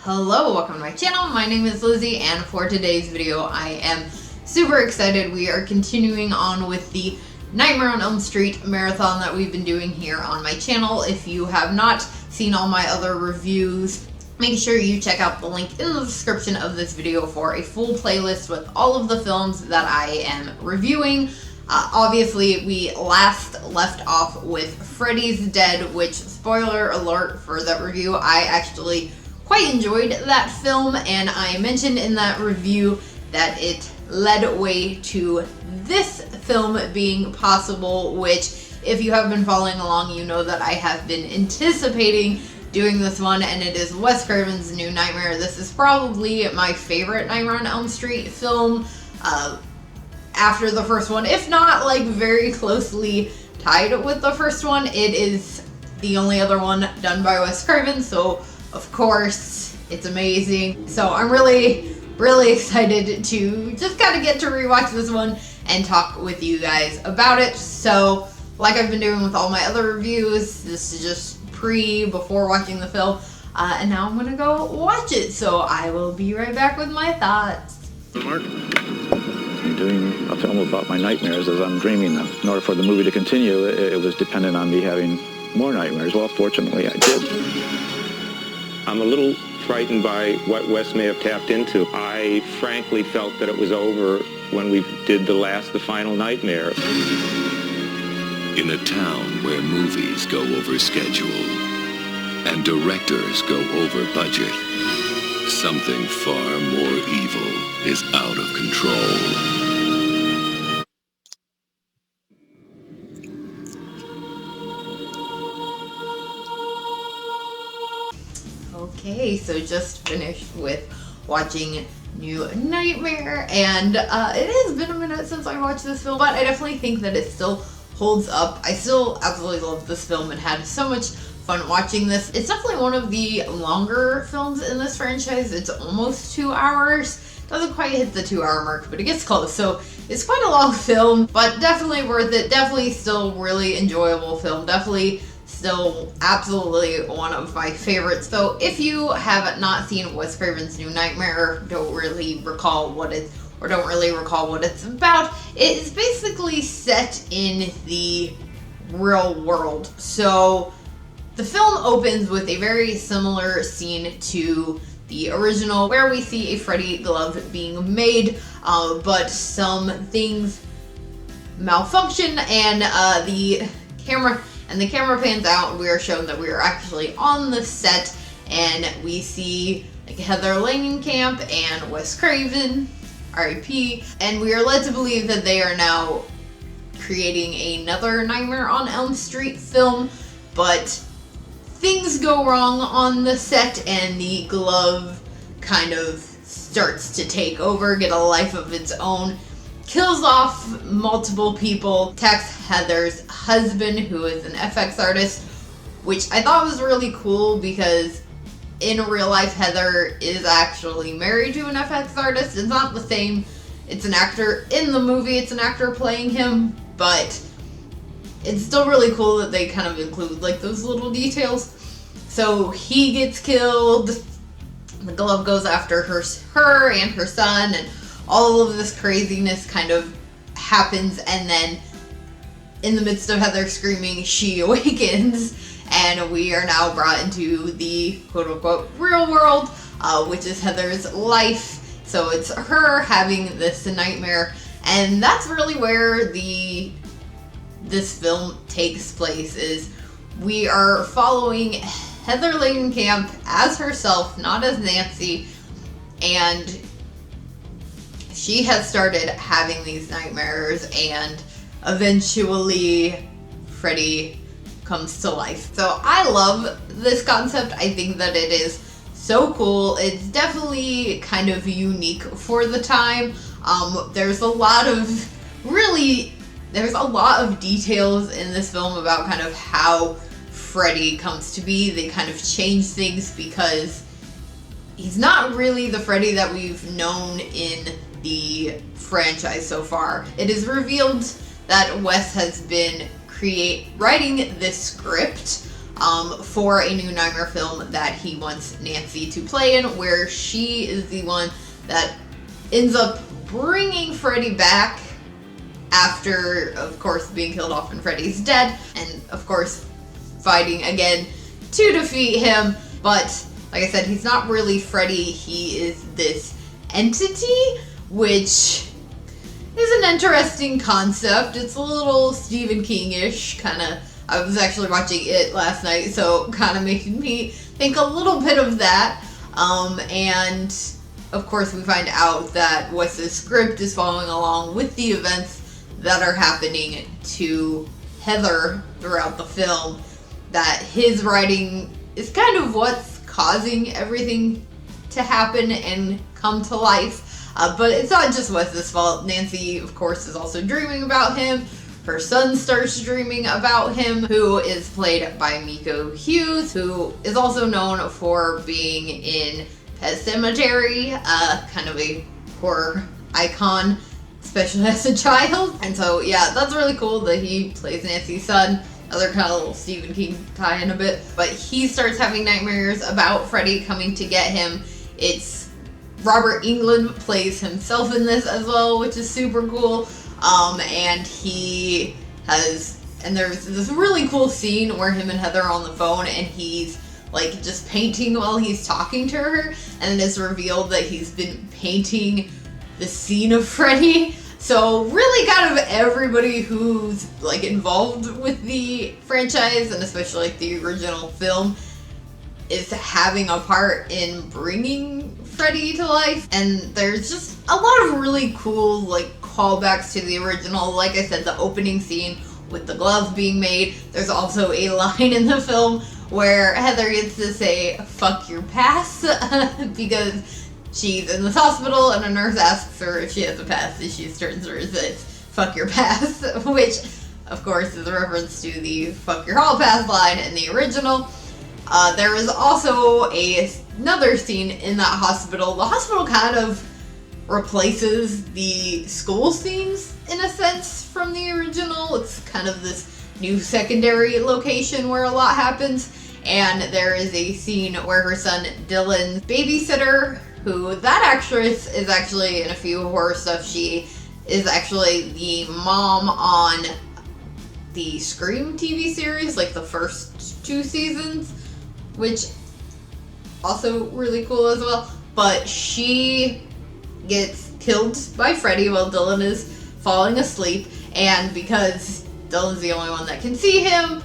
Hello, welcome to my channel. My name is Lizzie, and for today's video I am super excited. We are continuing on with the Nightmare on Elm Street marathon that we've been doing here on my channel. If you have not seen all my other reviews, make sure you check out the link in the description of this video for a full playlist with all of the films that I am reviewing. Obviously, we last left off with Freddy's Dead, which, spoiler alert for that review, I actually quite enjoyed that film, and I mentioned in that review that it led way to this film being possible, which, if you have been following along, you know that I have been anticipating doing this one, and it is Wes Craven's New Nightmare. This is probably my favorite Nightmare on Elm Street film after the first one, if not like very closely tied with the first one. It is the only other one done by Wes Craven, so of course it's amazing. So I'm really excited to just kind of get to rewatch this one and talk with you guys about it. So like I've been doing with all my other reviews, this is just before watching the film, and now I'm gonna go watch it. So I will be right back with my thoughts. Mark, I'm doing a film about my nightmares as I'm dreaming them. In order for the movie to continue, it was dependent on me having more nightmares. Well, fortunately, I did. I'm a little frightened by what Wes may have tapped into. I frankly felt that it was over when we did the final nightmare. In a town where movies go over schedule and directors go over budget, something far more evil is out of control. Okay, so just finished with watching New Nightmare, and it has been a minute since I watched this film, but I definitely think that it still holds up. I still absolutely love this film and had so much fun watching this. It's definitely one of the longer films in this franchise. It's almost 2 hours. Doesn't quite hit the 2-hour mark, but it gets close. So it's quite a long film, but definitely worth it. Definitely still really enjoyable film. Definitely still absolutely one of my favorites. So if you have not seen Wes Craven's New Nightmare, don't really recall what it's about, it is basically set in the real world. So the film opens with a very similar scene to the original, where we see a Freddy glove being made, but some things malfunction, and the camera pans out, and we are shown that we are actually on the set, and we see like Heather Langenkamp and Wes Craven, R.I.P., and we are led to believe that they are now creating another Nightmare on Elm Street film, but things go wrong on the set, and the glove kind of starts to take over, get a life of its own, kills off multiple people, attacks Heather's husband, who is an FX artist, which I thought was really cool because in real life Heather is actually married to an FX artist. It's not the same. It's an actor in the movie, it's an actor playing him, but it's still really cool that they kind of include like those little details. So he gets killed, the glove goes after her and her son, and all of this craziness kind of happens, and then in the midst of Heather screaming, she awakens, and we are now brought into the quote-unquote real world, which is Heather's life. So it's her having this nightmare, and that's really where this film takes place. Is we are following Heather Langenkamp as herself, not as Nancy, and she has started having these nightmares, and eventually Freddy comes to life. So I love this concept. I think that it is so cool. It's definitely kind of unique for the time. There's a lot of details in this film about kind of how Freddy comes to be. They kind of change things because he's not really the Freddy that we've known in the franchise so far. It is revealed that Wes has been writing this script for a new Nightmare film that he wants Nancy to play in, where she is the one that ends up bringing Freddy back after, of course, being killed off and Freddy's dead, and of course fighting again to defeat him. But like I said, he's not really Freddy, he is this entity, which is an interesting concept. It's a little Stephen King-ish, kind of. I was actually watching it last night, so kind of making me think a little bit of that. And of course we find out that Wes's script is following along with the events that are happening to Heather throughout the film, that his writing is kind of what's causing everything to happen and come to life. But it's not just Wes's fault. Nancy, of course, is also dreaming about him. Her son starts dreaming about him, who is played by Miko Hughes, who is also known for being in Pet Sematary, kind of a horror icon, especially as a child. And so, yeah, that's really cool that he plays Nancy's son. Other kind of little Stephen King tie-in a bit. But he starts having nightmares about Freddy coming to get him. It's Robert Englund plays himself in this as well, which is super cool. And he has, and there's this really cool scene where him and Heather are on the phone and he's like just painting while he's talking to her, and it's revealed that he's been painting the scene of Freddy. So really kind of everybody who's like involved with the franchise, and especially like the original film, is having a part in bringing Freddy to life. And there's just a lot of really cool like callbacks to the original. Like I said, the opening scene with the glove being made. There's also a line in the film where Heather gets to say, "Fuck your pass," because she's in this hospital and a nurse asks her if she has a pass, and she turns to her and says, "Fuck your pass," which of course is a reference to the "fuck your hall pass" line in the original. There is also another scene in that hospital. The hospital kind of replaces the school scenes in a sense from the original. It's kind of this new secondary location where a lot happens, and there is a scene where her son Dylan's babysitter, who that actress is actually in a few horror stuff. She is actually the mom on the Scream TV series, like the first 2 seasons, which also really cool as well. But she gets killed by Freddy while Dylan is falling asleep, and because Dylan's the only one that can see him,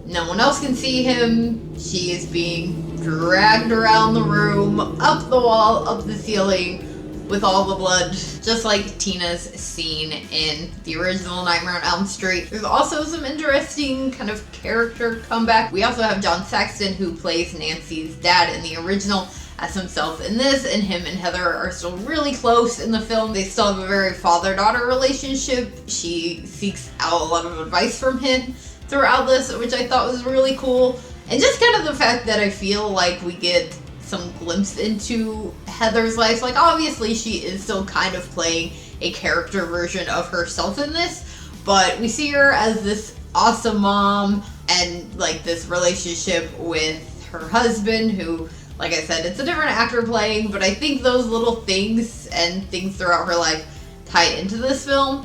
no one else can see him, she is being dragged around the room, up the wall, up the ceiling, with all the blood, just like Tina's scene in the original Nightmare on Elm Street. There's also some interesting kind of character comeback. We also have John Saxon, who plays Nancy's dad in the original, as himself in this, and him and Heather are still really close in the film. They still have a very father-daughter relationship. She seeks out a lot of advice from him throughout this, which I thought was really cool. And just kind of the fact that I feel like we get some glimpse into Heather's life. Like, obviously she is still kind of playing a character version of herself in this, but we see her as this awesome mom and like this relationship with her husband, who, like I said, it's a different actor playing, but I think those little things and things throughout her life tie into this film,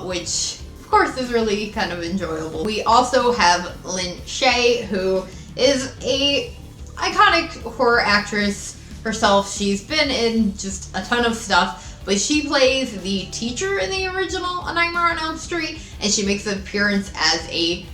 which of course is really kind of enjoyable. We also have Lynn Shay, who is a iconic horror actress herself. She's been in just a ton of stuff, but she plays the teacher in the original A Nightmare on Elm Street, and she makes an appearance as a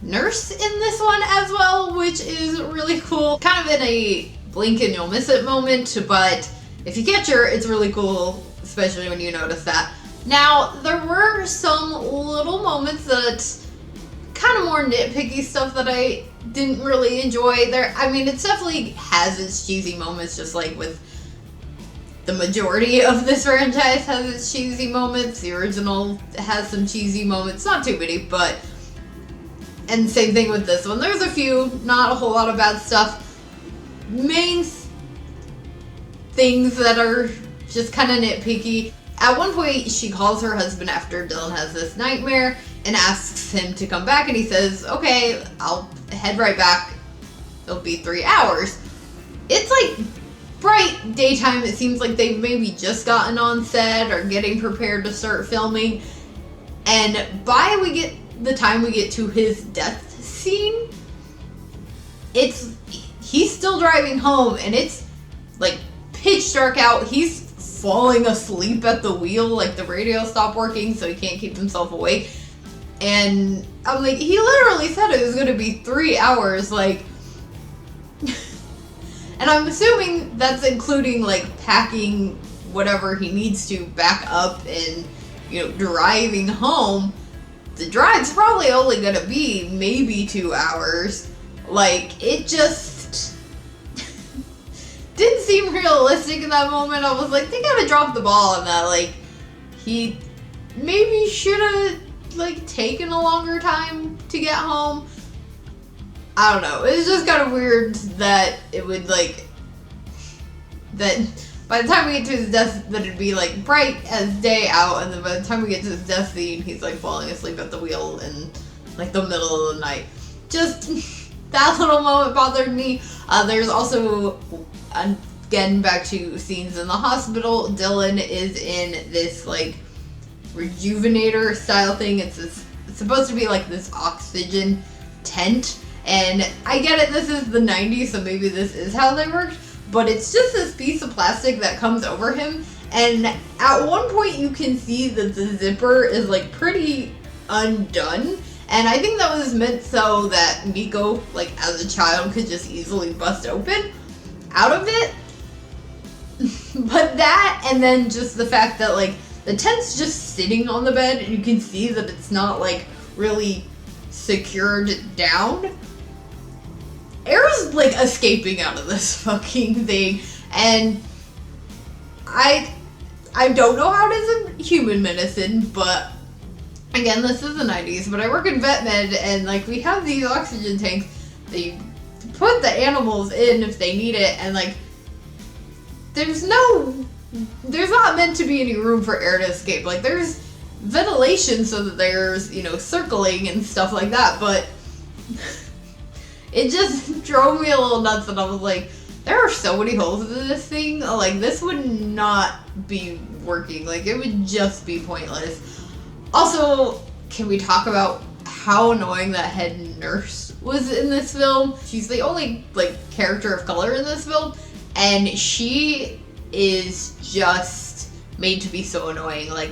nurse in this one as well, which is really cool. Kind of in a blink and you'll miss it moment, but if you catch her, it's really cool, especially when you notice that. Now, there were some little moments that kind of more nitpicky stuff that I didn't really enjoy. I mean, it definitely has its cheesy moments, just like with the majority of this franchise has its cheesy moments. The original has some cheesy moments, not too many, but, and same thing with this one. There's a few, not a whole lot of bad stuff. Main things that are just kind of nitpicky. At one point, she calls her husband after Dylan has this nightmare and asks him to come back, and he says, "Okay, I'll head right back. It'll be 3 hours. It's like bright daytime. It seems like they've maybe just gotten on set or getting prepared to start filming. And by the time we get to his death scene, he's still driving home and it's like pitch dark out. He's falling asleep at the wheel, like the radio stopped working so he can't keep himself awake. And I'm like, he literally said it was going to be 3 hours, like. And I'm assuming that's including like packing whatever he needs to back up and, you know, driving home. The drive's probably only gonna be maybe 2 hours. Like, it just didn't seem realistic in that moment. I was like, they gotta drop the ball on that. Like, he maybe should have like taken a longer time to get home. I don't know. It's just kind of weird that it would like that by the time we get to his death, that it'd be like bright as day out, and then by the time we get to his death scene, he's like falling asleep at the wheel in like the middle of the night. Just that little moment bothered me. There's also, again, back to scenes in the hospital. Dylan is in this like rejuvenator style thing. It's supposed to be like this oxygen tent. And I get it, this is the 90s, so maybe this is how they worked, but it's just this piece of plastic that comes over him, and at one point you can see that the zipper is like pretty undone, and I think that was meant so that Miko, like as a child, could just easily bust open out of it. But that, and then just the fact that like the tent's just sitting on the bed, and you can see that it's not like really secured down. Air's like escaping out of this fucking thing, and I don't know how it is in human medicine, but again, this is the 90s, but I work in vet med, and like we have these oxygen tanks that you put the animals in if they need it, and like there's not meant to be any room for air to escape. Like there's ventilation so that there's, you know, circling and stuff like that, but it just drove me a little nuts, and I was like, there are so many holes in this thing, like this would not be working, like it would just be pointless. Also, can we talk about how annoying that head nurse was in this film? She's the only like character of color in this film, and she is just made to be so annoying. Like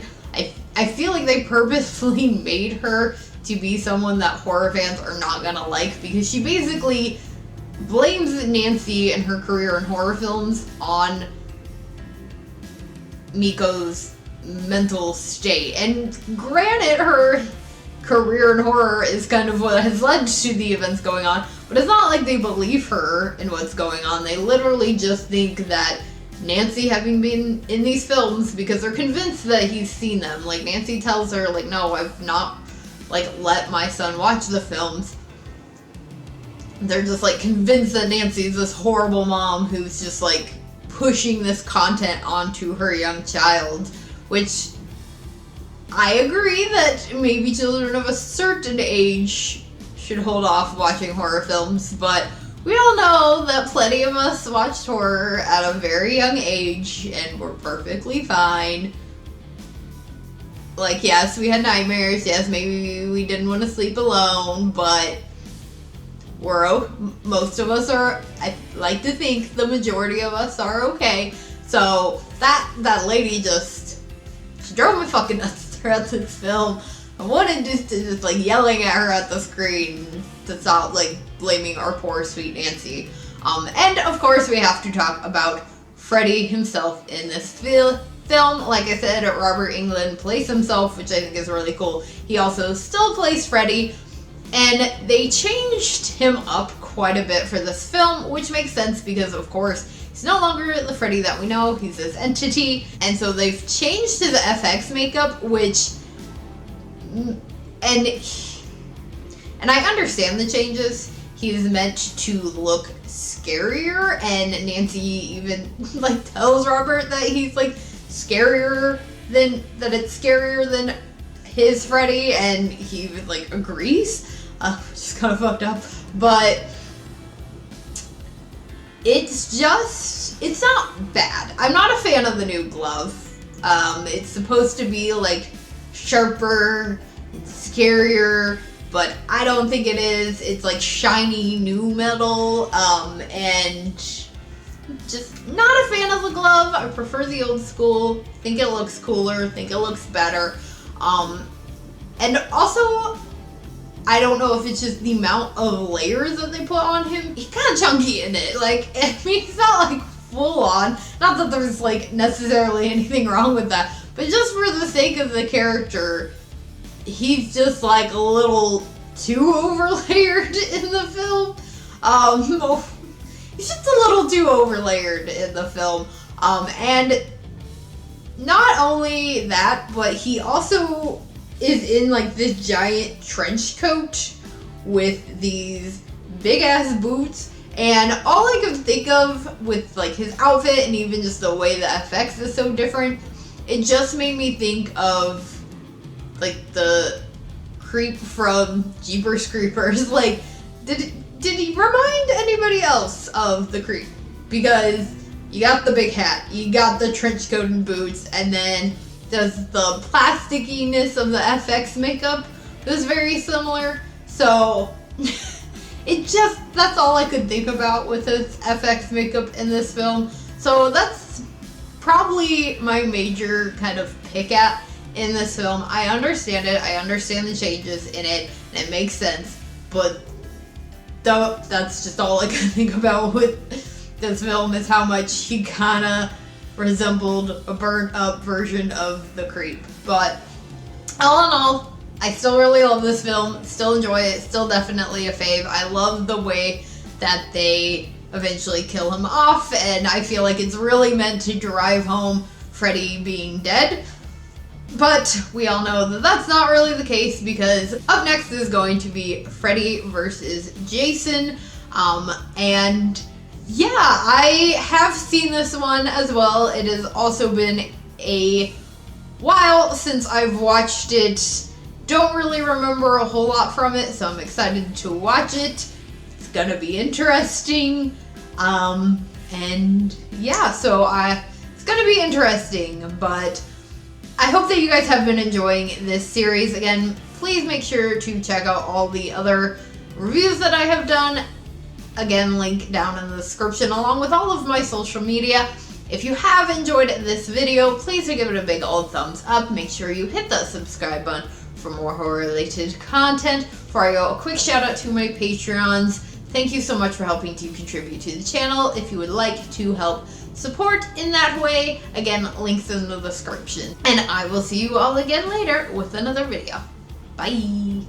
I feel like they purposefully made her to be someone that horror fans are not gonna like, because she basically blames Nancy and her career in horror films on Miko's mental state. And granted, her career in horror is kind of what has led to the events going on, but it's not like they believe her in what's going on. They literally just think that Nancy having been in these films, because they're convinced that he's seen them. Like Nancy tells her, like, no, I've not like let my son watch the films. They're just like convinced that Nancy's this horrible mom who's just like pushing this content onto her young child, which I agree that maybe children of a certain age should hold off watching horror films, but we all know that plenty of us watched horror at a very young age and were perfectly fine. Like, yes, we had nightmares, yes, maybe we didn't want to sleep alone, but most of us are, I like to think the majority of us are okay. So that lady she drove me fucking nuts throughout this film. I wanted just like yelling at her at the screen to stop like blaming our poor sweet Nancy. And of course we have to talk about Freddy himself in this film. Like I said, Robert Englund plays himself, which I think is really cool. He also still plays Freddy, and they changed him up quite a bit for this film, which makes sense because, of course, he's no longer the Freddy that we know. He's this entity, and so they've changed his FX makeup, which, and I understand the changes. He's meant to look scarier, and Nancy even like tells Robert that he's like scarier than, that it's scarier than his Freddy, and he even like agrees. which is kind of fucked up. But it's not bad. I'm not a fan of the new glove. It's supposed to be like sharper and scarier, but I don't think it is. It's like shiny new metal, and just not a fan of the glove. I prefer the old school. Think it looks cooler, think it looks better. And also, I don't know if it's just the amount of layers that they put on him. He's kind of chunky in it. Like, I mean, he's not like full on. Not that there's like necessarily anything wrong with that, but just for the sake of the character, he's just like a little too overlayered in the film. He's just a little too overlayered in the film. And not only that, but he also is in like this giant trench coat with these big ass boots, and all I could think of with like his outfit and even just the way the FX is so different, it just made me think of like the creep from Jeepers Creepers. Like, did he remind anybody else of the creep? Because you got the big hat, you got the trench coat and boots, and then does the plasticiness of the FX makeup was very similar. So that's all I could think about with his FX makeup in this film. So that's probably my major kind of pick at in this film. I understand it, I understand the changes in it, and it makes sense, but that's just all I could think about with this film, is how much he kinda resembled a burnt up version of the creep. But all in all, I still really love this film, still enjoy it, still definitely a fave. I love the way that they eventually kill him off, and I feel like it's really meant to drive home Freddy being dead. But we all know that that's not really the case, because up next is going to be Freddy versus Jason. And yeah, I have seen this one as well. It has also been a while since I've watched it. Don't really remember a whole lot from it, so I'm excited to watch it. It's gonna be interesting. And yeah, so it's gonna be interesting, but I hope that you guys have been enjoying this series. Again, please make sure to check out all the other reviews that I have done. Again, link down in the description, along with all of my social media. If you have enjoyed this video, please give it a big old thumbs up. Make sure you hit that subscribe button for more horror-related content. Before I go, a quick shout out to my Patreons. Thank you so much for helping to contribute to the channel. If you would like to help support in that way, again, links in the description. And I will see you all again later with another video. Bye!